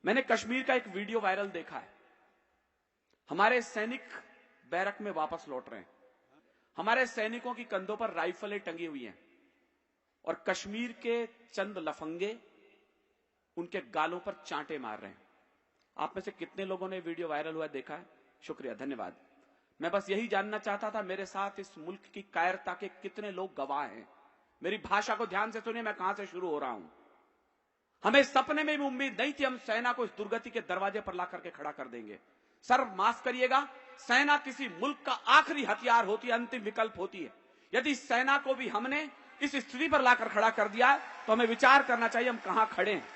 मैंने कश्मीर का एक वीडियो वायरल देखा है। हमारे सैनिक बैरक में वापस लौट रहे हैं। हमारे सैनिकों की कंधों पर राइफलें टंगी हुई हैं और कश्मीर के चंद लफंगे उनके गालों पर चांटे मार रहे हैं। आप में से कितने लोगों ने वीडियो वायरल हुआ देखा है? शुक्रिया, धन्यवाद। मैं बस यही जानना चाहता था, मेरे साथ इस मुल्क की कायरता के कितने लोग गवाह हैं? मेरी भाषा को ध्यान से सुनिए, मैं कहां से शुरू हो रहा हूं। हमें सपने में भी उम्मीद नहीं थी हम सेना को इस दुर्गति के दरवाजे पर ला करके खड़ा कर देंगे। सर माफ करिएगा, सेना किसी मुल्क का आखिरी हथियार होती है, अंतिम विकल्प होती है। यदि सेना को भी हमने इस स्थिति पर लाकर खड़ा कर दिया है तो हमें विचार करना चाहिए हम कहां खड़े हैं।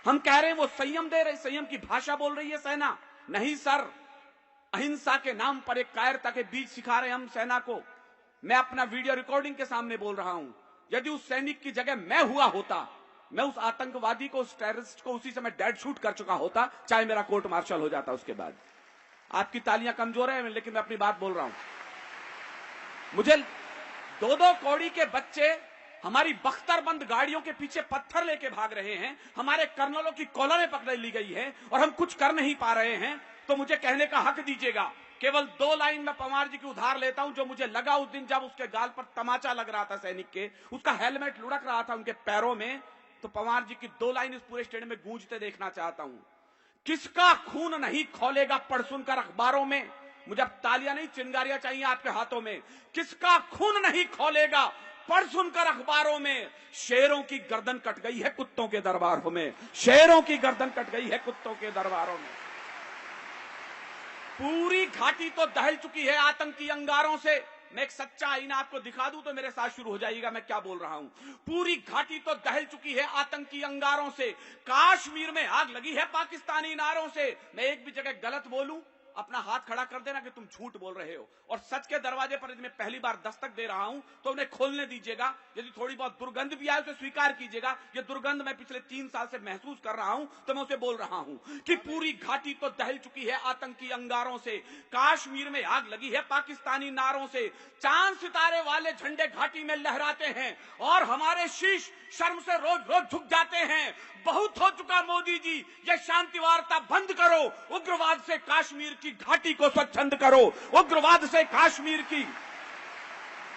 हम कह रहे हैं वो संयम दे रहे, संयम की भाषा बोल रही है सेना। नहीं सर, अहिंसा के नाम पर एक कायरता के बीज सिखा रहे हैं हम सेना को। मैं अपना वीडियो रिकॉर्डिंग के सामने बोल रहा हूं, यदि उस सैनिक की जगह मैं हुआ होता, मैं उस आतंकवादी को, उस टेररिस्ट को उसी समय डेड शूट कर चुका होता, चाहे मेरा कोर्ट मार्शल हो जाता उसके बाद। आपकी तालियां कमजोर है, लेकिन मैं अपनी बात बोल रहा हूं। मुझे 2-2 कौड़ी के बच्चे हमारी बख्तरबंद गाड़ियों के पीछे पत्थर लेके भाग रहे हैं, हमारे कर्नलों की कॉलरें पकड़ ली गई है और हम कुछ कर नहीं पा रहे हैं, तो मुझे कहने का हक दीजिएगा। केवल 2 लाइन में पवार जी की उधार लेता हूं, जो मुझे लगा उस दिन जब उसके गाल पर तमाचा लग रहा था सैनिक के, उसका हेलमेट लुढ़क रहा था उनके पैरों में, तो पवार जी की 2 लाइन इस पूरे स्टेडियम में गूंजते देखना चाहता हूं। किसका खून नहीं खौलेगा पढ़ सुनकर अखबारों में। मुझे अब तालियां नहीं, चिंगारियां चाहिए आपके हाथों में। किसका खून नहीं खौलेगा पढ़ सुनकर अखबारों में। शेरों की गर्दन कट गई है कुत्तों के दरबारों में, शेरों की गर्दन कट गई है कुत्तों के दरबारों में। पूरी घाटी तो दहल चुकी है आतंकी अंगारों से। मैं एक सच्चा आईना आपको दिखा दूं तो मेरे साथ शुरू हो जाइएगा मैं क्या बोल रहा हूं। पूरी घाटी तो दहल चुकी है आतंकी अंगारों से। कश्मीर में आग लगी है पाकिस्तानी नारों से। मैं एक भी जगह गलत बोलूं, अपना हाथ खड़ा कर देना कि तुम झूठ बोल रहे हो। और सच के दरवाजे पर यदि मैं पहली बार दस्तक दे रहा हूं तो उन्हें खोलने दीजिएगा। यदि थोड़ी बहुत दुर्गंध भी आए उसे स्वीकार कीजिएगा। ये दुर्गंध मैं पिछले 3 साल से महसूस कर रहा हूं, तो मैं उसे बोल रहा हूं कि पूरी घाटी तो दहल चुकी है आतंकी अंगारों से। कश्मीर में आग लगी है पाकिस्तानी नारों से। चांद सितारे वाले झंडे घाटी में लहराते हैं और हमारे शीश शर्म से रोज रोज झुक जाते हैं। बहुत हो चुका मोदी जी, ये शांति वार्ता बंद करो। उग्रवाद से कश्मीर की घाटी को स्वच्छंद करो। उग्रवाद से कश्मीर की,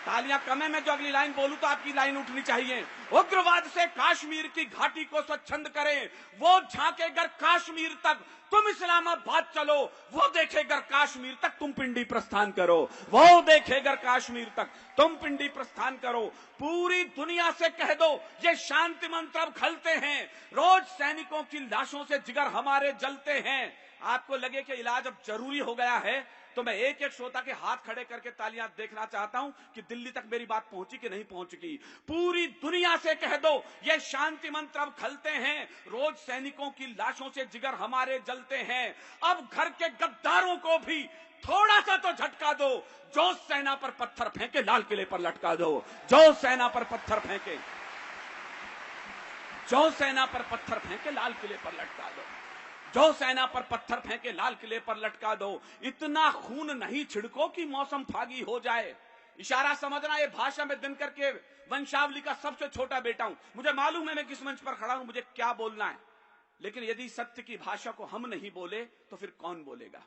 तालियां कम है, मैं जो अगली लाइन बोलूं तो आपकी लाइन उठनी चाहिए। उग्रवाद से कश्मीर की घाटी को स्वच्छंद करें। वो झांकेगर कश्मीर तक, तुम इस्लामाबाद चलो। वो देखेगर कश्मीर तक, तुम पिंडी प्रस्थान करो। वो देखेगर कश्मीर तक, तुम पिंडी प्रस्थान करो। पूरी दुनिया से कह दो ये शांति मंत्र अब खलते हैं। रोज सैनिकों की लाशों से जिगर हमारे जलते हैं। आपको लगे कि इलाज अब जरूरी हो गया है तो मैं एक एक श्रोता के हाथ खड़े करके तालियां देखना चाहता हूं कि दिल्ली तक मेरी बात पहुंची कि नहीं पहुंची। पूरी दुनिया से कह दो ये शांति मंत्र अब खलते हैं। रोज सैनिकों की लाशों से जिगर हमारे जलते हैं। अब घर के गद्दारों को भी थोड़ा सा तो झटका दो। जो सेना पर पत्थर फेंके लाल किले पर लटका दो। जो सेना पर पत्थर फेंके, जो सेना पर पत्थर फेंके लाल किले पर लटका दो। जो सेना पर पत्थर फेंके लाल किले पर लटका दो। इतना खून नहीं छिड़को कि मौसम फागी हो जाए। इशारा समझना, ये भाषा में दिनकर के वंशावली का सबसे छोटा बेटा हूं। मुझे मालूम है मैं किस मंच पर खड़ा हूं, मुझे क्या बोलना है। लेकिन यदि सत्य की भाषा को हम नहीं बोले तो फिर कौन बोलेगा।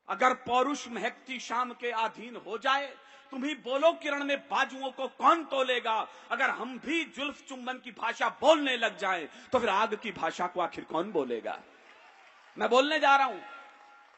अगर पौरुष महकती शाम के अधीन हो जाए, तुम ही बोलो किरण में बाजुओं को कौन तोलेगा। अगर हम भी जुल्फ चुंबन की भाषा बोलने लग जाए तो फिर आग की भाषा को आखिर कौन बोलेगा। मैं बोलने जा रहा हूं,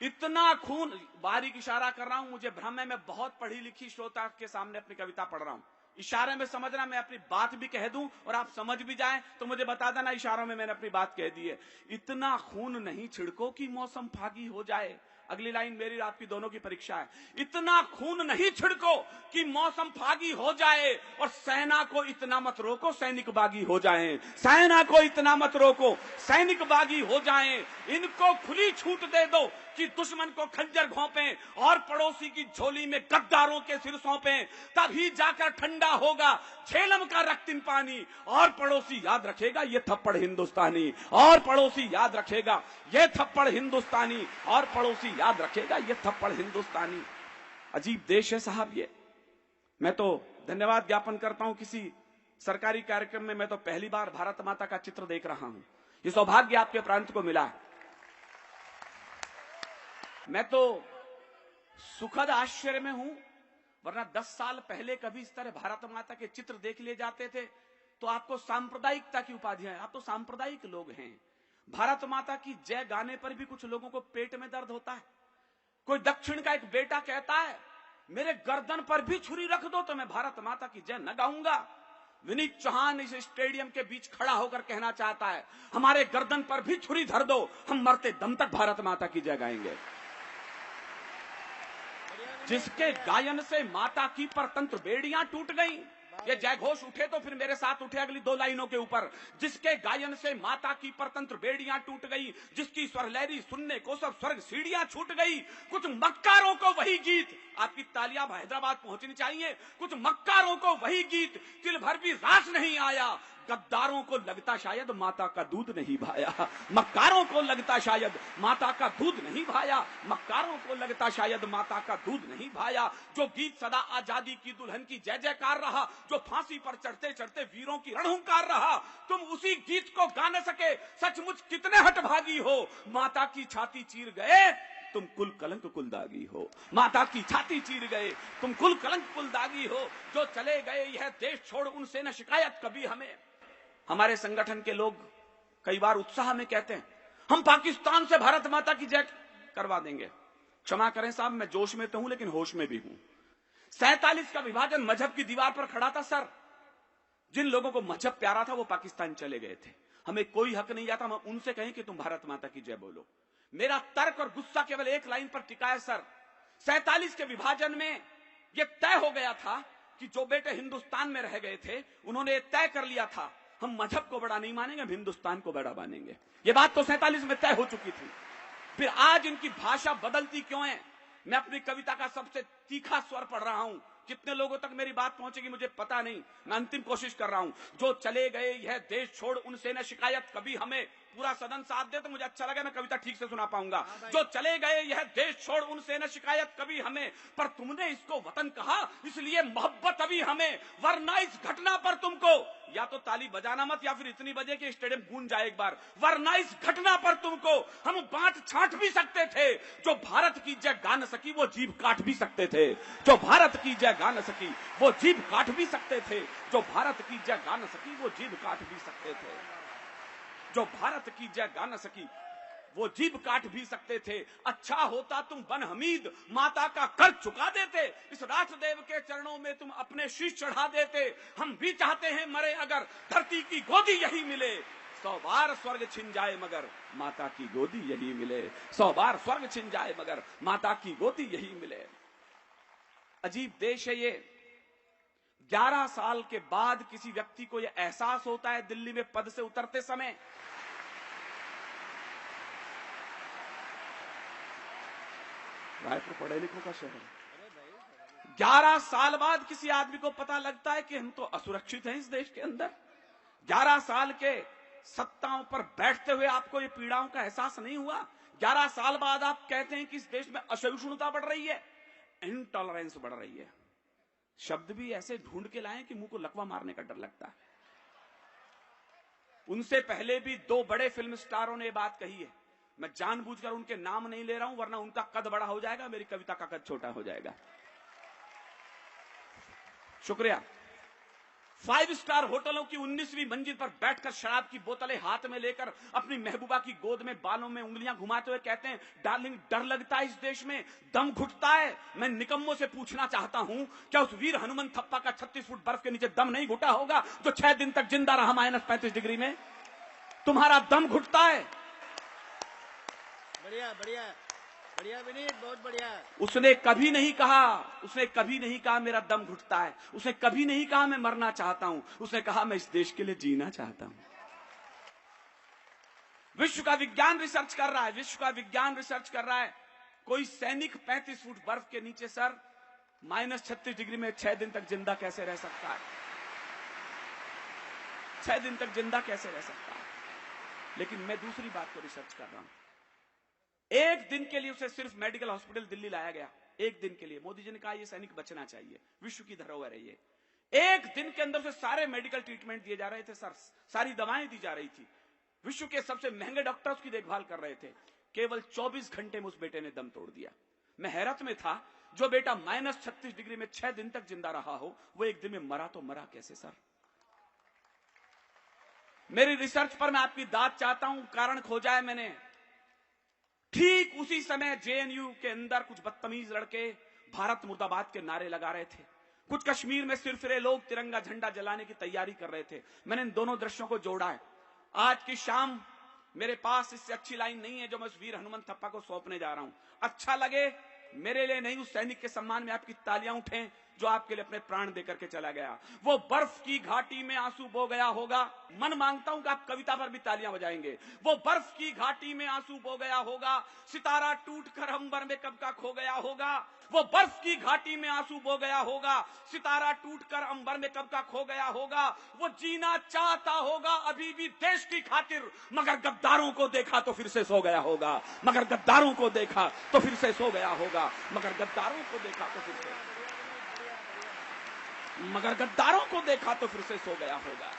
इतना खून, बारीक इशारा कर रहा हूं, मुझे भ्रम है मैं बहुत पढ़ी लिखी श्रोता के सामने अपनी कविता पढ़ रहा हूं। इशारे में समझना, मैं अपनी बात भी कह दूं और आप समझ भी जाएं तो मुझे बता देना इशारों में मैंने अपनी बात कह दी है। इतना खून नहीं छिड़को कि मौसम फागी हो जाए। अगली लाइन मेरी और आपकी दोनों की परीक्षा है। इतना खून नहीं छिड़को कि मौसम फागी हो जाए। और सेना को इतना मत रोको सैनिक बागी हो जाएं। सेना को इतना मत रोको सैनिक बागी हो जाएं। इनको खुली छूट दे दो कि दुश्मन को खंजर घोंपें और पड़ोसी की झोली में गद्दारों के सिर सौंपें। तभी जाकर ठंडा होगा झेलम का रक्तिम पानी। और पड़ोसी याद रखेगा ये थप्पड़ हिंदुस्तानी। और पड़ोसी याद रखेगा ये थप्पड़ हिंदुस्तानी। और पड़ोसी याद रखेगा ये थप्पड़ हिंदुस्तानी। अजीब देश है साहब ये। मैं तो धन्यवाद ज्ञापन करता हूं, किसी सरकारी कार्यक्रम में मैं तो पहली बार भारत माता का चित्र देख रहा हूं। ये सौभाग्य आपके प्रांत को मिला है। मैं तो सुखद आश्चर्य में हूं, वरना 10 साल पहले कभी इस तरह भारत माता के चित्र देख लिए जाते थे तो आपको सांप्रदायिकता की उपाधियां, आप तो सांप्रदायिक लोग हैं। भारत माता की जय गाने पर भी कुछ लोगों को पेट में दर्द होता है। कोई दक्षिण का एक बेटा कहता है मेरे गर्दन पर भी छुरी रख दो तो मैं भारत माता की जय न गाऊंगा। विनीत चौहान इस स्टेडियम के बीच खड़ा होकर कहना चाहता है हमारे गर्दन पर भी छुरी धर दो, हम मरते दम तक भारत माता की जय गाएंगे। जिसके गायन से माता की परतंत्र बेड़ियां टूट गईं, ये जय घोष उठे तो फिर मेरे साथ उठे अगली 2 लाइनों के ऊपर। जिसके गायन से माता की परतंत्र बेड़ियां टूट गई, जिसकी स्वर लहरी सुनने को सब स्वर्ग सीढ़ियां छूट गई। कुछ मक्कारों को वही गीत, आपकी तालियां हैदराबाद पहुंचनी चाहिए। कुछ मक्कारों को वही गीत तिल भर भी रास नहीं आया। गद्दारों को लगता शायद माता का दूध नहीं भाया। मक्कारों को लगता शायद माता का दूध नहीं भाया। मक्कारों को लगता शायद माता का दूध नहीं भाया। जो गीत सदा आजादी की दुल्हन की जय जयकार रहा, जो फांसी पर चढ़ते चढ़ते वीरों की रणहुंकार रहा, तुम उसी गीत को गा न सके, सचमुच कितने हठभागी हो। माता की छाती चीर गए तुम कुल कलंक कुलदागी हो। माता की छाती चीर गए तुम कुल कलंक कुलदागी हो। जो चले गए यह देश छोड़ उनसे न शिकायत कभी हमें। हमारे संगठन के लोग कई बार उत्साह में कहते हैं हम पाकिस्तान से भारत माता की जय करवा देंगे। क्षमा करें साहब, मैं जोश में तो हूं लेकिन होश में भी हूं। 47 का विभाजन मजहब की दीवार पर खड़ा था सर। जिन लोगों को मजहब प्यारा था वो पाकिस्तान चले गए थे। हमें कोई हक नहीं आता हम उनसे कहें कि तुम भारत माता की जय बोलो। मेरा तर्क और गुस्सा केवल एक लाइन पर टिका है सर। 47 के विभाजन में यह तय हो गया था कि जो बेटे हिंदुस्तान में रह गए थे उन्होंने तय कर लिया था हम मजहब को बड़ा नहीं मानेंगे, हम हिंदुस्तान को बड़ा मानेंगे। ये बात तो 47 में तय हो चुकी थी। फिर आज इनकी भाषा बदलती क्यों है? मैं अपनी कविता का सबसे तीखा स्वर पढ़ रहा हूं। कितने लोगों तक मेरी बात पहुंचेगी मुझे पता नहीं, मैं अंतिम कोशिश कर रहा हूं। जो चले गए यह देश छोड़ उनसे न शिकायत कभी हमें। पूरा सदन साथ दे तो मुझे अच्छा लगा, मैं कविता ठीक से सुना पाऊंगा। जो चले गए यह देश छोड़ उनसे न शिकायत कभी हमें, पर तुमने इसको वतन कहा इसलिए मोहब्बत अभी हमें। वरना इस घटना पर तुमको या तो ताली बजाना मत या फिर इतनी बजे कि स्टेडियम गूंज जाए एक बार। वरना इस घटना पर तुमको हम बांट छांट भी सकते थे। जो भारत की जय गा न सकी वो जीभ काट भी सकते थे। जो भारत की जय गा न सकी वो जीभ काट भी सकते थे। जो भारत की जय गा न सकी वो जीभ काट भी सकते थे। जो भारत की जय गा न सकी वो जीभ काट भी सकते थे। अच्छा होता तुम बन हमीद माता का कर्ज चुका देते। इस राष्ट्रदेव के चरणों में तुम अपने शीश चढ़ा देते। हम भी चाहते हैं मरे अगर धरती की गोदी यही मिले। 100 बार स्वर्ग छिन जाए मगर माता की गोदी यही मिले। 100 बार स्वर्ग छिन जाए मगर माता की गोदी यही मिले। अजीब देश है ये। 11 साल के बाद किसी व्यक्ति को यह एहसास होता है दिल्ली में पद से उतरते समय रायपुर पढ़े लिखों का शहर। 11 साल बाद किसी आदमी को पता लगता है कि हम तो असुरक्षित हैं इस देश के अंदर। 11 साल के सत्ताओं पर बैठते हुए आपको ये पीड़ाओं का एहसास नहीं हुआ। 11 साल बाद आप कहते हैं कि इस देश में असहिष्णुता बढ़ रही है, इंटॉलरेंस बढ़ रही है। शब्द भी ऐसे ढूंढ के लाएं कि मुंह को लकवा मारने का डर लगता है। उनसे पहले भी 2 बड़े फिल्म स्टारों ने बात कही है। मैं जानबूझकर उनके नाम नहीं ले रहा हूं वरना उनका कद बड़ा हो जाएगा, मेरी कविता का कद छोटा हो जाएगा। शुक्रिया। 5 स्टार होटलों की 19वीं मंजिल पर बैठकर शराब की बोतलें हाथ में लेकर अपनी महबूबा की गोद में बालों में उंगलियां घुमाते हुए कहते हैं डार्लिंग डर लगता है इस देश में, दम घुटता है। मैं निकम्मों से पूछना चाहता हूं क्या उस वीर हनुमान थप्पा का 36 फुट बर्फ के नीचे दम नहीं घुटा होगा जो 6 दिन तक जिंदा रहा -35 डिग्री में? तुम्हारा दम घुटता है। बढ़िया बढ़िया बढ़िया विनीत, बहुत बढ़िया। उसने कभी नहीं कहा मेरा दम घुटता है। उसने कभी नहीं कहा मैं मरना चाहता हूं। उसने कहा मैं इस देश के लिए जीना चाहता हूं। विश्व का विज्ञान रिसर्च कर रहा है। कोई सैनिक 35 फुट बर्फ के नीचे सर -36 डिग्री में 6 दिन तक जिंदा कैसे रह सकता है? 6 दिन तक जिंदा कैसे रह सकता है? लेकिन मैं दूसरी बात को रिसर्च कर रहा हूं। एक दिन के लिए उसे सिर्फ मेडिकल हॉस्पिटल दिल्ली लाया गया। एक दिन के लिए मोदी जी ने कहा यह सैनिक बचना चाहिए, विश्व की धरोहर है ये। एक दिन के अंदर से सारे मेडिकल ट्रीटमेंट दिए जा रहे थे सर, सारी दवाएं दी जा रही थी। विश्व के सबसे महंगे डॉक्टर्स की देखभाल कर रहे थे। केवल 24 घंटे में उस बेटे ने दम तोड़ दिया। मैं हैरत में था, जो बेटा -36 डिग्री में 6 दिन तक जिंदा रहा हो, वो एक दिन में मरा तो मरा कैसे सर? मेरी रिसर्च पर मैं आपकी दाद चाहता हूं, कारण खोजा है मैंने। ठीक उसी समय जेएनयू के अंदर कुछ बदतमीज लड़के भारत मुर्दाबाद के नारे लगा रहे थे। कुछ कश्मीर में सिरफिरे लोग तिरंगा झंडा जलाने की तैयारी कर रहे थे। मैंने इन दोनों दृश्यों को जोड़ा है। आज की शाम मेरे पास इससे अच्छी लाइन नहीं है जो मैं उस वीर हनुमंत थप्पा को सौंपने जा रहा हूं। अच्छा लगे मेरे लिए नहीं, उस सैनिक के सम्मान में आपकी तालियां उठें जो आपके लिए अपने प्राण देकर के चला गया। वो बर्फ की घाटी में आंसू बो गया होगा। मन मांगता हूं कि आप कविता पर भी तालियां बजाएंगे। वो बर्फ की घाटी में आंसू बो गया होगा, सितारा टूटकर अंबर में कब का खो गया होगा। वो बर्फ की घाटी में आंसू बो गया होगा, सितारा टूटकर अंबर में कब का खो गया होगा। वो जीना चाहता होगा अभी भी देश की खातिर, मगर गद्दारों को देखा तो फिर से सो गया होगा। मगर गद्दारों को देखा तो फिर से सो गया होगा। मगर गद्दारों को देखा तो फिर से, मगर गद्दारों को देखा तो फिर से सो गया होगा।